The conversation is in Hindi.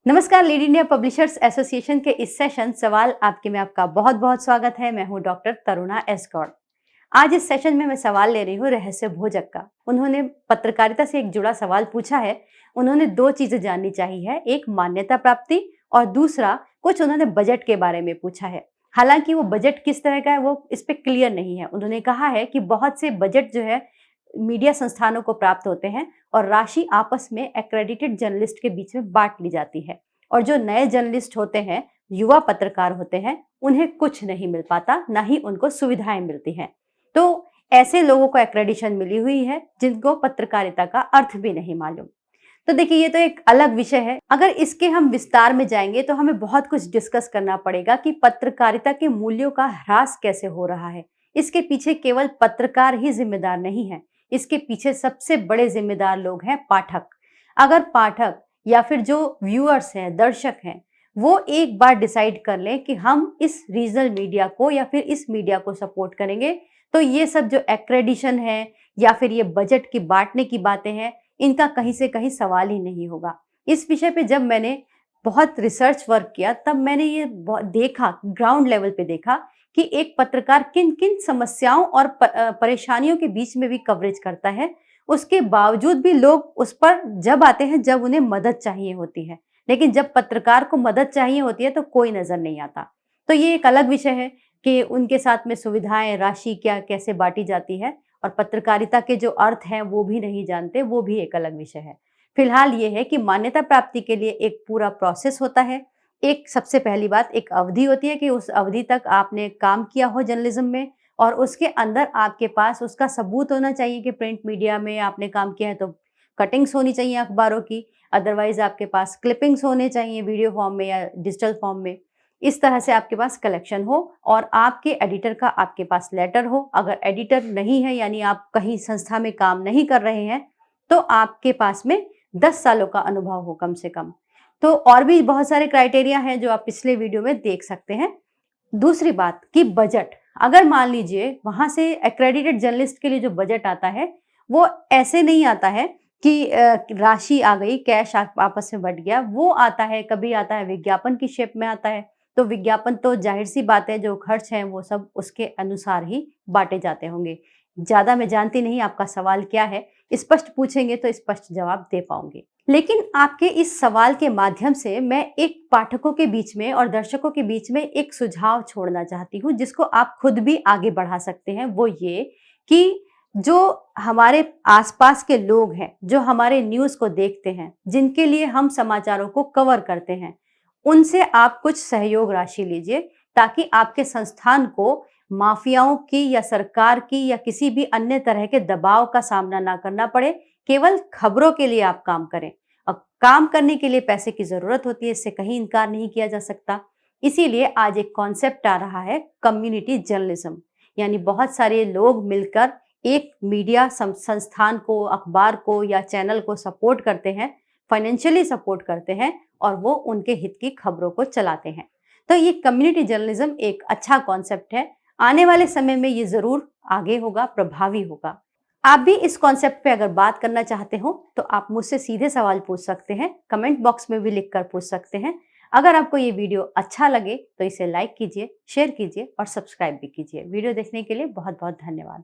नमस्कार, लीड इंडिया पब्लिशर्स एसोसिएशन के इस सेशन सवाल आपके में आपका बहुत बहुत स्वागत है। मैं हूं डॉक्टर तरुणा एस गौड़। आज इस सेशन में मैं सवाल ले रही हूं रहस्य भोजक का। उन्होंने पत्रकारिता से एक जुड़ा सवाल पूछा है। उन्होंने दो चीजें जाननी चाहिए है, एक मान्यता प्राप्ति और दूसरा कुछ उन्होंने बजट के बारे में पूछा है। हालांकि वो बजट किस तरह का है वो इस पे क्लियर नहीं है। उन्होंने कहा है कि बहुत से बजट जो है मीडिया संस्थानों को प्राप्त होते हैं और राशि आपस में एक्रेडिटेड जर्नलिस्ट के बीच में बांट ली जाती है और जो नए जर्नलिस्ट होते हैं, युवा पत्रकार होते हैं, उन्हें कुछ नहीं मिल पाता, ना ही उनको सुविधाएं मिलती हैं। तो ऐसे लोगों को एक्रेडिशन मिली हुई है जिनको पत्रकारिता का अर्थ भी नहीं मालूम। तो देखिए, ये तो एक अलग विषय है। अगर इसके हम विस्तार में जाएंगे तो हमें बहुत कुछ डिस्कस करना पड़ेगा कि पत्रकारिता के मूल्यों का ह्रास कैसे हो रहा है। इसके पीछे केवल पत्रकार ही जिम्मेदार नहीं है, इसके पीछे सबसे बड़े जिम्मेदार लोग हैं पाठक। अगर पाठक या फिर जो व्यूअर्स हैं, दर्शक हैं, वो एक बार डिसाइड कर लें कि हम इस रीजनल मीडिया को या फिर इस मीडिया को सपोर्ट करेंगे, तो ये सब जो एक्रेडिशन है या फिर ये बजट की बांटने की बातें हैं, इनका कहीं से कहीं सवाल ही नहीं होगा। इस विषय पे जब मैंने बहुत रिसर्च वर्क किया तब मैंने ये देखा, ग्राउंड लेवल पे देखा कि एक पत्रकार किन किन समस्याओं और परेशानियों के बीच में भी कवरेज करता है। उसके बावजूद भी लोग उस पर जब आते हैं जब उन्हें मदद चाहिए होती है, लेकिन जब पत्रकार को मदद चाहिए होती है तो कोई नजर नहीं आता। तो ये एक अलग विषय है कि उनके साथ में सुविधाएं, राशि क्या कैसे बांटी जाती है और पत्रकारिता के जो अर्थ हैं वो भी नहीं जानते, वो भी एक अलग विषय है। फिलहाल ये है कि मान्यता प्राप्ति के लिए एक पूरा प्रोसेस होता है। एक सबसे पहली बात, एक अवधि होती है कि उस अवधि तक आपने काम किया हो जर्नलिज्म में और उसके अंदर आपके पास उसका सबूत होना चाहिए कि प्रिंट मीडिया में आपने काम किया है। तो कटिंग्स होनी चाहिए अखबारों की, अदरवाइज आपके पास क्लिपिंग्स होने चाहिए वीडियो फॉर्म में या डिजिटल फॉर्म में। इस तरह से आपके पास कलेक्शन हो और आपके एडिटर का आपके पास लेटर हो। अगर एडिटर नहीं है, यानी आप कहीं संस्था में काम नहीं कर रहे हैं, तो आपके पास में 10 सालों का अनुभव हो कम से कम। तो और भी बहुत सारे क्राइटेरिया हैं जो आप पिछले वीडियो में देख सकते हैं। दूसरी बात कि बजट, अगर मान लीजिए वहां से एक्रेडिटेड जर्नलिस्ट के लिए जो बजट आता है वो ऐसे नहीं आता है कि राशि आ गई, कैश आपस में बट गया। वो आता है, कभी आता है विज्ञापन की शेप में आता है। तो विज्ञापन तो जाहिर सी बात है, जो खर्च है वो सब उसके अनुसार ही बांटे जाते होंगे। ज्यादा मैं जानती नहीं आपका सवाल क्या है, स्पष्ट पूछेंगे तो स्पष्ट जवाब दे पाऊंगी। लेकिन आपके इस सवाल के माध्यम से मैं एक पाठकों के बीच में और दर्शकों के बीच में एक सुझाव छोड़ना चाहती हूँ जिसको आप खुद भी आगे बढ़ा सकते हैं। वो ये कि जो हमारे आसपास के लोग हैं, जो हमारे न्यूज़ को देखते हैं, जिनके लिए हम समाचारों को कवर करते हैं, उनसे आप कुछ सहयोग राशि लीजिए ताकि आपके संस्थान को माफियाओं की या सरकार की या किसी भी अन्य तरह के दबाव का सामना ना करना पड़े। केवल खबरों के लिए आप काम करें। अब काम करने के लिए पैसे की जरूरत होती है, इससे कहीं इनकार नहीं किया जा सकता। इसीलिए आज एक कॉन्सेप्ट आ रहा है, कम्युनिटी जर्नलिज्म। यानी बहुत सारे लोग मिलकर एक मीडिया संस्थान को, अखबार को या चैनल को सपोर्ट करते हैं, फाइनेंशियली सपोर्ट करते हैं और वो उनके हित की खबरों को चलाते हैं। तो ये कम्युनिटी जर्नलिज्म एक अच्छा कॉन्सेप्ट है। आने वाले समय में ये जरूर आगे होगा, प्रभावी होगा। आप भी इस कॉन्सेप्ट पे अगर बात करना चाहते हो तो आप मुझसे सीधे सवाल पूछ सकते हैं, कमेंट बॉक्स में भी लिखकर पूछ सकते हैं। अगर आपको ये वीडियो अच्छा लगे तो इसे लाइक कीजिए, शेयर कीजिए और सब्सक्राइब भी कीजिए। वीडियो देखने के लिए बहुत बहुत धन्यवाद।